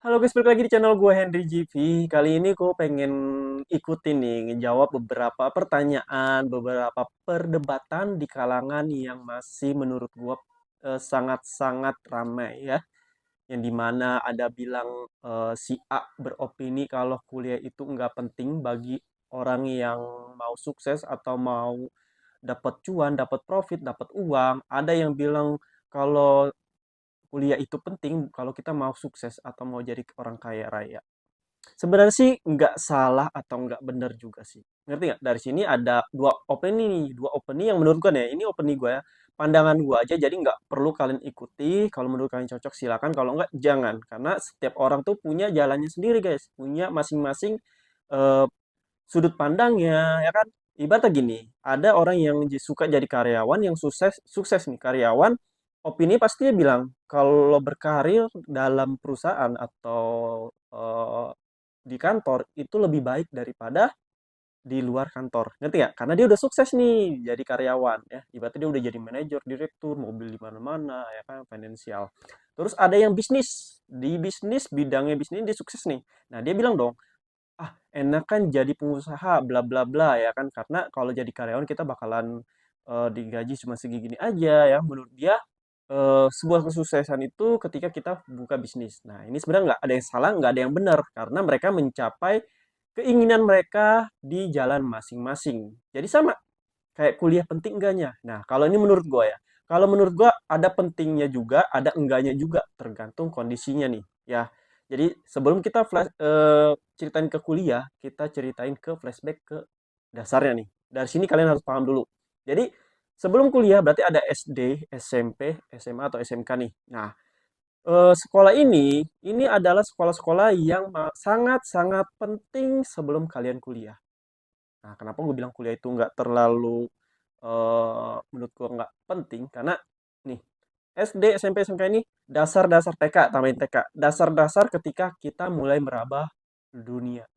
Halo guys, balik lagi di channel gue Henry GV. Kali ini gue pengen ikutin nih, ngejawab beberapa pertanyaan, beberapa perdebatan di kalangan yang masih menurut gue sangat-sangat ramai ya. Yang dimana ada bilang si A beropini kalau kuliah itu nggak penting bagi orang yang mau sukses atau mau dapat cuan, dapat profit, dapat uang. Ada yang bilang kalau kuliah itu penting kalau kita mau sukses atau mau jadi orang kaya raya. Sebenarnya sih nggak salah atau nggak benar juga sih. Ngerti nggak? Dari sini ada dua opini nih, dua opini yang menurut gue nih, ini opini gue ya, pandangan gue aja, jadi nggak perlu kalian ikuti. Kalau menurut kalian cocok silakan, kalau nggak jangan. Karena setiap orang tuh punya jalannya sendiri guys, punya masing-masing eh, sudut pandangnya, ya kan? Ibaratnya gini, ada orang yang suka jadi karyawan, yang sukses sukses nih karyawan, opini pasti dia bilang kalau berkarir dalam perusahaan atau di kantor itu lebih baik daripada di luar kantor. Ngerti ya? Karena dia udah sukses nih jadi karyawan ya. Ibaratnya dia udah jadi manajer, direktur, mobil di mana-mana ya kan, finansial. Terus ada yang bisnis. Di bisnis, bidangnya bisnis dia sukses nih. Nah, dia bilang dong, "Ah, enak kan jadi pengusaha bla bla bla ya kan, karena kalau jadi karyawan kita bakalan digaji cuma segini aja ya." Menurut dia sebuah kesuksesan itu ketika kita buka bisnis. Nah, ini sebenarnya nggak ada yang salah, nggak ada yang benar, karena mereka mencapai keinginan mereka di jalan masing-masing. Jadi sama, kayak kuliah penting enggaknya. Nah, kalau ini menurut gue ya, kalau menurut gue ada pentingnya juga, ada enggaknya juga, tergantung kondisinya nih. Ya, jadi sebelum kita ceritain ke kuliah, kita ceritain ke flashback ke dasarnya nih. Dari sini kalian harus paham dulu. Jadi sebelum kuliah berarti ada SD, SMP, SMA atau SMK nih. Nah, sekolah ini adalah sekolah-sekolah yang sangat-sangat penting sebelum kalian kuliah. Nah, kenapa gue bilang kuliah itu nggak terlalu menurut gue nggak penting? Karena nih, SD, SMP, SMK ini dasar-dasar TK, tambahin TK. Dasar-dasar ketika kita mulai meraba dunia.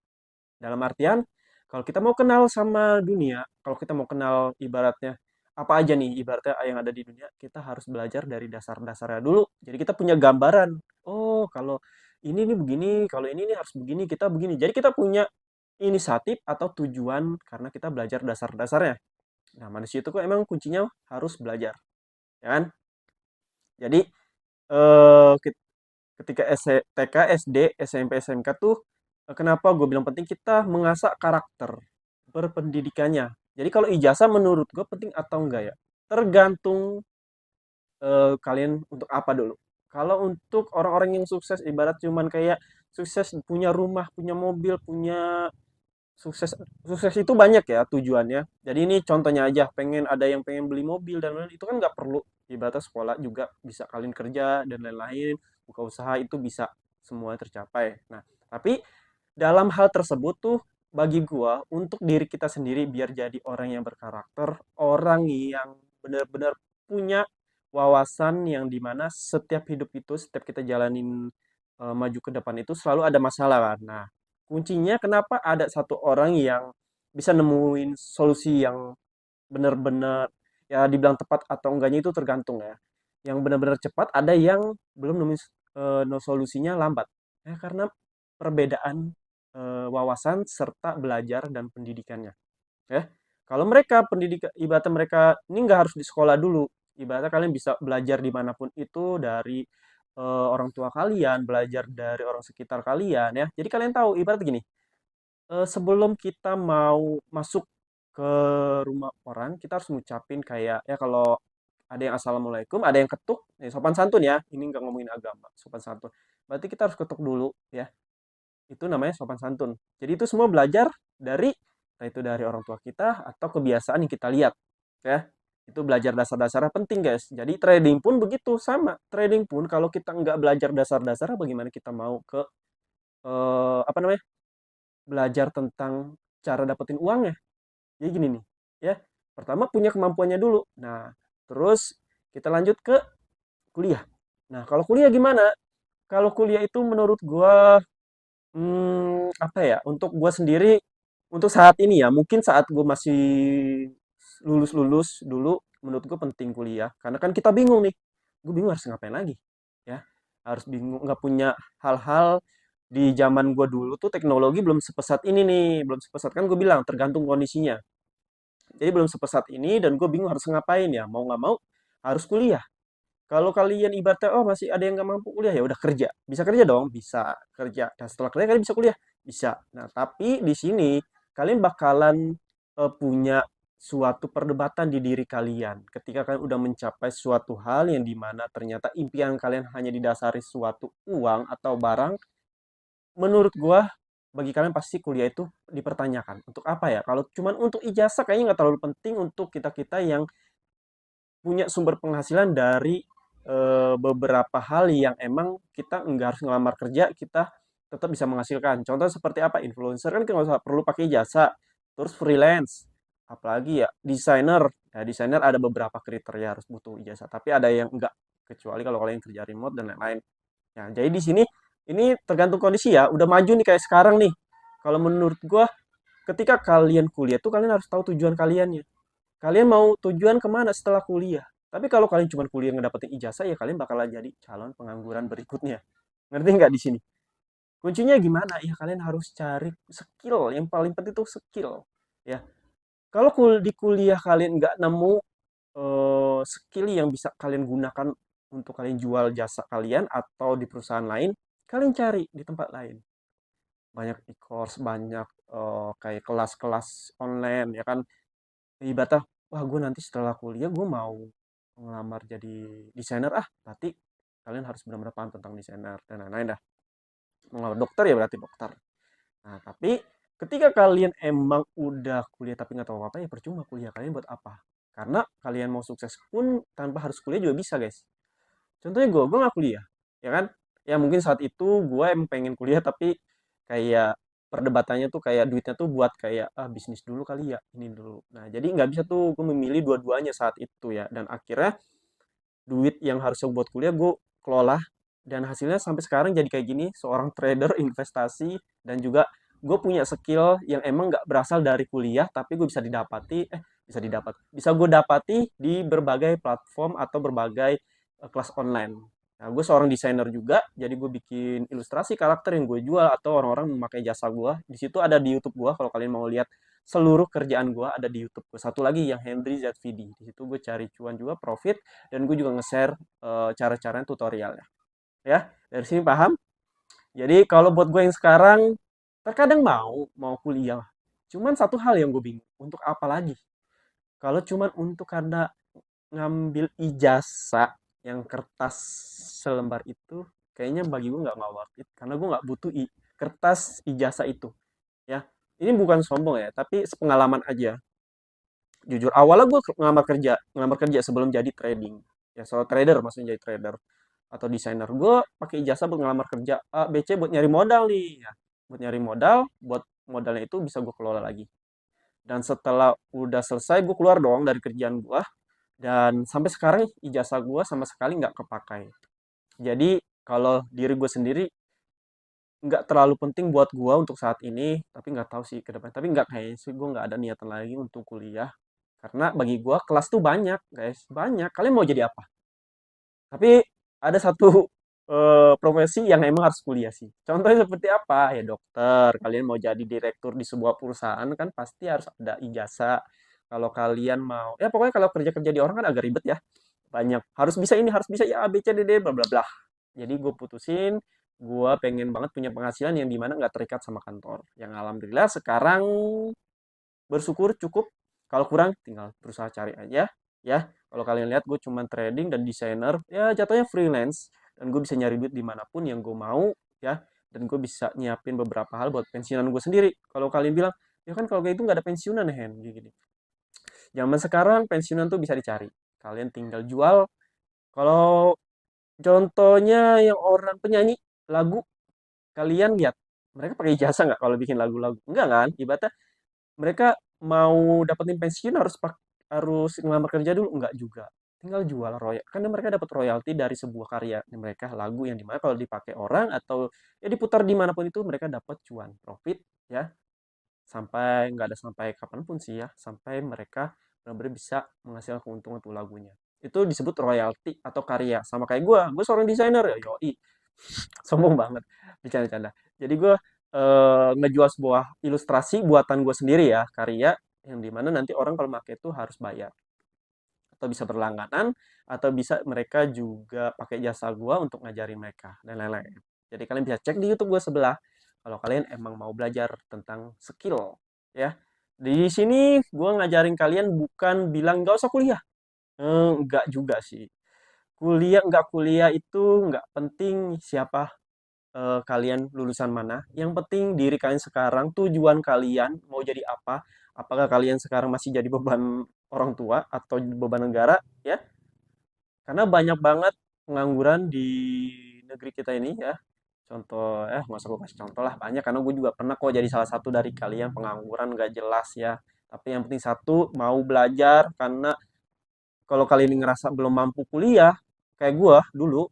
Dalam artian, kalau kita mau kenal sama dunia, kalau kita mau kenal ibaratnya apa aja nih ibaratnya yang ada di dunia, kita harus belajar dari dasar-dasarnya dulu. Jadi kita punya gambaran. Oh, kalau ini nih begini, kalau ini nih harus begini, kita begini. Jadi kita punya inisiatif atau tujuan karena kita belajar dasar-dasarnya. Nah, manusia itu kok emang kuncinya harus belajar, ya kan? Jadi ketika TK, SD, SMP, SMK tuh kenapa gue bilang penting kita mengasah karakter berpendidikannya. Jadi kalau ijazah menurut gue penting atau enggak ya? Tergantung kalian untuk apa dulu. Kalau untuk orang-orang yang sukses ibarat cuman kayak sukses punya rumah, punya mobil, punya sukses sukses itu banyak ya tujuannya. Jadi ini contohnya aja, pengen ada yang pengen beli mobil dan lain-lain itu kan nggak perlu. Ibaratnya sekolah juga bisa kalian kerja dan lain-lain, buka usaha itu bisa semua tercapai. Nah, tapi dalam hal tersebut tuh bagi gua untuk diri kita sendiri biar jadi orang yang berkarakter, orang yang benar-benar punya wawasan yang dimana setiap hidup itu, setiap kita jalanin maju ke depan itu selalu ada masalah kan. Nah, kuncinya kenapa ada satu orang yang bisa nemuin solusi yang benar-benar ya dibilang tepat atau enggaknya itu tergantung ya. Yang benar-benar cepat, ada yang belum nemuin no solusinya lambat. Ya karena perbedaan wawasan serta belajar dan pendidikannya. Ya. Kalau mereka pendidikan ibaratnya mereka ini nggak harus di sekolah dulu. Ibaratnya kalian bisa belajar dimanapun itu dari orang tua kalian, belajar dari orang sekitar kalian ya. Jadi kalian tahu ibarat gini, sebelum kita mau masuk ke rumah orang, kita harus ngucapin kayak ya kalau ada yang assalamualaikum, ada yang ketuk, sopan santun ya. Ini nggak ngomongin agama, sopan santun. Berarti kita harus ketuk dulu ya. Itu namanya sopan santun. Jadi itu semua belajar dari entah itu dari orang tua kita atau kebiasaan yang kita lihat ya. Itu belajar dasar-dasarnya penting guys. Jadi trading pun begitu sama. Trading pun kalau kita nggak belajar dasar-dasarnya bagaimana kita mau ke apa namanya? Belajar tentang cara dapetin uangnya. Jadi gini nih, ya. Pertama punya kemampuannya dulu. Nah, terus kita lanjut ke kuliah. Nah, kalau kuliah gimana? Kalau kuliah itu menurut gua apa ya? Untuk gua sendiri untuk saat ini ya, mungkin saat gua masih lulus-lulus dulu menurut gua penting kuliah karena kan kita bingung nih. Gue bingung harus ngapain lagi, ya. harus bingung, nggak punya hal-hal di zaman gue dulu tuh teknologi belum sepesat ini nih, belum sepesat kan gue bilang tergantung kondisinya. Jadi belum sepesat ini dan gue bingung harus ngapain ya, mau nggak mau harus kuliah. Kalau kalian ibaratnya, oh masih ada yang nggak mampu kuliah, ya udah kerja. Bisa kerja dong, bisa kerja. Dan setelah kerja kalian bisa kuliah, bisa. Nah tapi di sini kalian bakalan punya suatu perdebatan di diri kalian. Ketika kalian udah mencapai suatu hal yang dimana ternyata impian kalian hanya didasari suatu uang atau barang, menurut gua bagi kalian pasti kuliah itu dipertanyakan. Untuk apa ya? Kalau cuman untuk ijazah kayaknya nggak terlalu penting untuk kita-kita yang punya sumber penghasilan dari beberapa hal yang emang kita nggak harus ngelamar kerja, kita tetap bisa menghasilkan. Contoh seperti apa? Influencer kan nggak usah perlu pakai jasa. Terus freelance, apalagi ya desainer. Ya desainer ada beberapa kriteria harus butuh ijazah, tapi ada yang enggak. Kecuali kalau kalian kerja remote dan lain-lain. Ya, jadi di sini ini tergantung kondisi ya. Udah maju nih kayak sekarang nih. Kalau menurut gua, ketika kalian kuliah tuh kalian harus tahu tujuan kaliannya. Kalian mau tujuan kemana setelah kuliah? Tapi kalau kalian cuma kuliah ngedapetin ijazah, ya kalian bakalan jadi calon pengangguran berikutnya. Ngerti nggak di sini? Kuncinya gimana? Ya kalian harus cari skill. Yang paling penting itu skill. Ya, kalau di kuliah kalian nggak nemu skill yang bisa kalian gunakan untuk kalian jual jasa kalian atau di perusahaan lain, kalian cari di tempat lain. Banyak e-course, banyak kayak kelas-kelas online, ya kan? Ibaratnya, wah gue nanti setelah kuliah gue mau ngelamar jadi desainer berarti kalian harus benar-benar paham tentang desainer dan lain-lain dah. Mau ngelamar dokter ya berarti dokter. Nah tapi ketika kalian emang udah kuliah tapi nggak tahu apa ya percuma kuliah kalian buat apa? Karena kalian mau sukses pun tanpa harus kuliah juga bisa guys. Contohnya gue nggak kuliah, ya kan? Ya mungkin saat itu gue emang pengen kuliah tapi kayak perdebatannya tuh kayak duitnya tuh buat kayak bisnis dulu kali ya ini dulu. Nah jadi nggak bisa tuh gue memilih dua-duanya saat itu ya. Dan akhirnya duit yang harusnya buat kuliah gue kelola dan hasilnya sampai sekarang jadi kayak gini seorang trader investasi dan juga gue punya skill yang emang nggak berasal dari kuliah tapi gue bisa gue dapati di berbagai platform atau berbagai kelas online. Nah, gue seorang desainer juga, jadi gue bikin ilustrasi karakter yang gue jual atau orang-orang memakai jasa gue. Di situ ada di YouTube gue, kalau kalian mau lihat seluruh kerjaan gue ada di YouTube gue. Satu lagi yang Henry ZVD. Di situ gue cari cuan juga, profit, dan gue juga nge-share cara-caranya tutorialnya. Ya, dari sini paham? Jadi kalau buat gue yang sekarang, terkadang mau kuliah. Cuman satu hal yang gue bingung, untuk apa lagi? Kalau cuman untuk karena ngambil ijazah yang kertas selembar itu, kayaknya bagi gue nggak worth it. Karena gue nggak butuh kertas ijazah itu. Ya, ini bukan sombong ya, tapi sepengalaman aja. Jujur awalnya gue ngelamar kerja sebelum jadi trading. Ya soal trader maksudnya jadi trader atau desainer. Gue pakai ijazah buat ngelamar kerja A, B, C buat nyari modal nih. Ya. Buat nyari modal, buat modalnya itu bisa gue kelola lagi. Dan setelah udah selesai, gue keluar dong dari kerjaan gue. Dan sampai sekarang ijazah gue sama sekali nggak kepakai. Jadi kalau diri gue sendiri nggak terlalu penting buat gue untuk saat ini, tapi nggak tahu sih ke depan. Tapi nggak kayaknya sih gue nggak ada niatan lagi untuk kuliah. Karena bagi gue kelas tuh banyak, guys. Banyak. Kalian mau jadi apa? Tapi ada satu profesi yang emang harus kuliah sih. Contohnya seperti apa? Ya dokter. Kalian mau jadi direktur di sebuah perusahaan kan pasti harus ada ijazah. Kalau kalian mau, ya pokoknya kalau kerja-kerja di orang kan agak ribet ya. Banyak. Harus bisa ini, harus bisa ya A, B, C, D, D, bla bla bla. Jadi gue putusin, gue pengen banget punya penghasilan yang dimana nggak terikat sama kantor. Yang alhamdulillah sekarang bersyukur cukup. Kalau kurang tinggal berusaha cari aja ya. Kalau kalian lihat gue cuma trading dan desainer ya jatuhnya freelance dan gue bisa nyari duit dimanapun yang gue mau ya, dan gue bisa nyiapin beberapa hal buat pensiunan gue sendiri. Kalau kalian bilang ya kan kalau kayak itu nggak ada pensiunan Hen gini, zaman sekarang pensiunan tuh bisa dicari, kalian tinggal jual. Kalau contohnya yang orang penyanyi lagu, kalian lihat mereka pakai jasa nggak kalau bikin lagu-lagu? Enggak kan? Ibaratnya mereka mau dapetin pensiun harus ngelamar kerja dulu? Enggak juga. Tinggal jual royal. Karena mereka dapat royalti dari sebuah karya mereka, lagu yang dimana kalau dipakai orang atau ya diputar dimanapun itu mereka dapat cuan, profit ya. Sampai nggak ada sampai kapanpun sih ya. Sampai mereka benar-benar bisa menghasilkan keuntungan untuk lagunya. itu disebut royalti atau karya. Sama kayak gue seorang desainer ya, yoi, sombong banget, bercanda-canda. Jadi gue ngejual sebuah ilustrasi buatan gue sendiri ya, karya yang dimana nanti orang kalau pakai itu harus bayar atau bisa berlangganan atau bisa mereka juga pakai jasa gue untuk ngajarin mereka dan lain-lain. Jadi kalian bisa cek di YouTube gue sebelah kalau kalian emang mau belajar tentang skill ya. Di sini gue ngajarin kalian bukan bilang nggak usah kuliah. Nggak juga sih. Kuliah nggak kuliah itu nggak penting siapa kalian lulusan mana. Yang penting diri kalian sekarang, tujuan kalian mau jadi apa. Apakah kalian sekarang masih jadi beban orang tua atau beban negara ya? Karena banyak banget pengangguran di negeri kita ini ya. Contoh, nggak usah gue kasih contoh lah, banyak. Karena gue juga pernah kok jadi salah satu dari kalian pengangguran nggak jelas ya. Tapi yang penting satu, mau belajar. Karena kalau kalian ngerasa belum mampu kuliah, kayak gue dulu,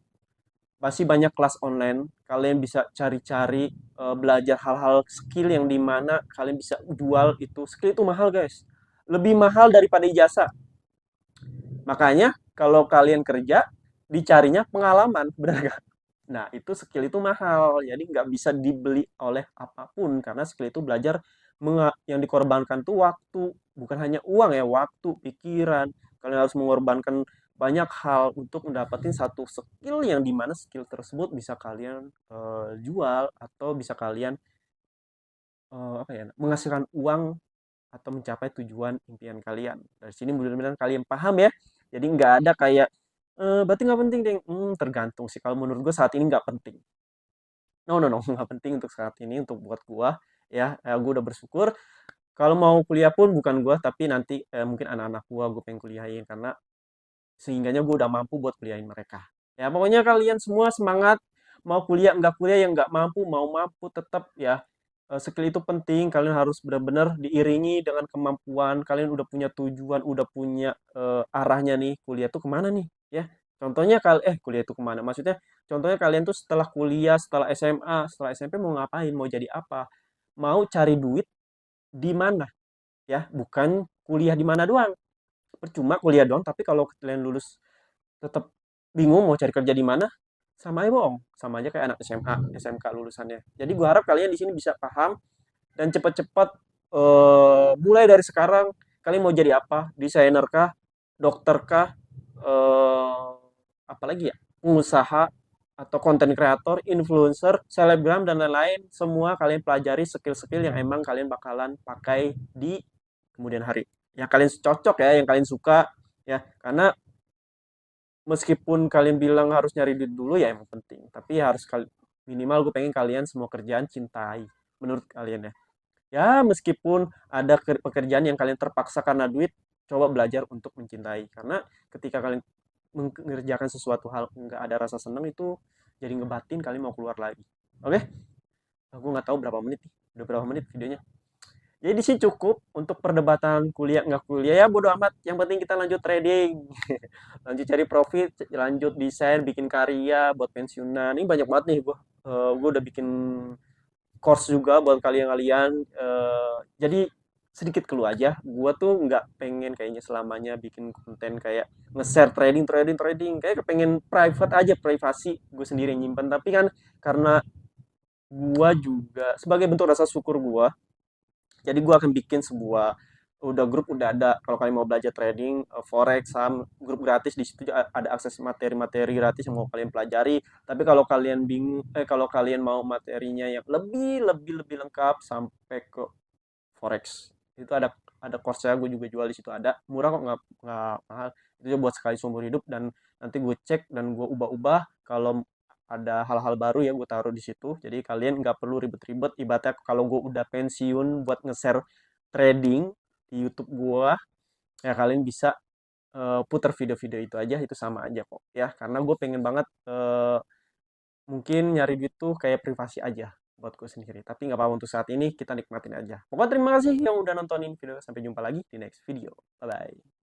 masih banyak kelas online. Kalian bisa cari-cari, belajar hal-hal skill yang dimana kalian bisa jual itu. Skill itu mahal guys. Lebih mahal daripada ijazah. Makanya kalau kalian kerja, dicarinya pengalaman, benar nggak? Nah, itu skill itu mahal, jadi nggak bisa dibeli oleh apapun, karena skill itu belajar yang dikorbankan tuh waktu, bukan hanya uang ya, waktu, pikiran. Kalian harus mengorbankan banyak hal untuk mendapatkan satu skill yang dimana skill tersebut bisa kalian jual atau bisa kalian apa ya, menghasilkan uang atau mencapai tujuan impian kalian. Dari sini mudah-mudahan kalian paham ya. Jadi nggak ada kayak, berarti nggak penting deh. Tergantung sih. Kalau menurut gue saat ini nggak penting. No, no, no, nggak penting untuk saat ini, untuk buat gue. Ya, gue udah bersyukur. Kalau mau kuliah pun bukan gue, tapi nanti mungkin anak-anak gue pengen kuliahin. Karena sehingganya gue udah mampu buat kuliahin mereka. Ya, pokoknya kalian semua semangat. Mau kuliah, nggak kuliah, yang nggak mampu, mau mampu tetap ya. Skill itu penting, kalian harus benar-benar diiringi dengan kemampuan, kalian udah punya tujuan, udah punya arahnya nih, kuliah tuh kemana nih, ya. Contohnya kuliah itu kemana? Maksudnya, contohnya kalian tuh setelah kuliah, setelah SMA, setelah SMP mau ngapain, mau jadi apa? Mau cari duit di mana, ya? Bukan kuliah di mana doang. Percuma kuliah doang, tapi kalau kalian lulus tetap bingung mau cari kerja di mana, sama aja bohong. Sama aja kayak anak SMA, SMK lulusannya. Jadi gue harap kalian di sini bisa paham dan cepat-cepat mulai dari sekarang kalian mau jadi apa? Desainer kah? Dokter kah? Apalagi ya? Pengusaha atau konten kreator, influencer, selebgram dan lain-lain, semua kalian pelajari skill-skill yang emang kalian bakalan pakai di kemudian hari. Yang kalian cocok ya, yang kalian suka ya. Karena meskipun kalian bilang harus nyari duit dulu ya emang penting, tapi harus minimal gue pengen kalian semua kerjaan cintai menurut kalian ya. Ya, meskipun ada pekerjaan yang kalian terpaksa karena duit, coba belajar untuk mencintai. Karena ketika kalian mengerjakan sesuatu hal nggak ada rasa senang itu jadi ngebatin kalian mau keluar lagi. Oke? Aku nggak tahu berapa menit nih. Udah berapa menit videonya. Jadi sih cukup untuk perdebatan kuliah nggak kuliah ya bodo amat. Yang penting kita lanjut trading, lanjut cari profit, lanjut desain, bikin karya buat pensiunan. Ini banyak banget nih gue udah bikin course juga buat kalian-kalian. Jadi sedikit keluh aja. Gue tuh nggak pengen kayaknya selamanya bikin konten kayak nge-share trading, trading, trading. Kayak pengen private aja, privasi gue sendiri nyimpen. Tapi kan karena gue juga sebagai bentuk rasa syukur gue, jadi gue akan bikin sebuah udah grup udah ada kalau kalian mau belajar trading, forex, saham, grup gratis di situ ada akses materi-materi gratis yang mau kalian pelajari. Tapi kalau kalian bingung kalau kalian mau materinya yang lebih lengkap sampai ke forex itu ada course gue juga jual di situ, ada murah kok, nggak mahal, itu buat sekali seumur hidup. Dan nanti gue cek dan gue ubah-ubah kalau ada hal-hal baru ya gue taruh di situ, jadi kalian nggak perlu ribet-ribet. Ibaratnya kalau gue udah pensiun buat nge-share trading di YouTube gue, ya kalian bisa putar video-video itu aja, itu sama aja kok ya. Karena gue pengen banget mungkin nyari duit tuh kayak privasi aja buat gue sendiri. Tapi nggak apa-apa, untuk saat ini kita nikmatin aja. Pokoknya terima kasih yang udah nontonin video. Sampai jumpa lagi di next video. Bye-bye.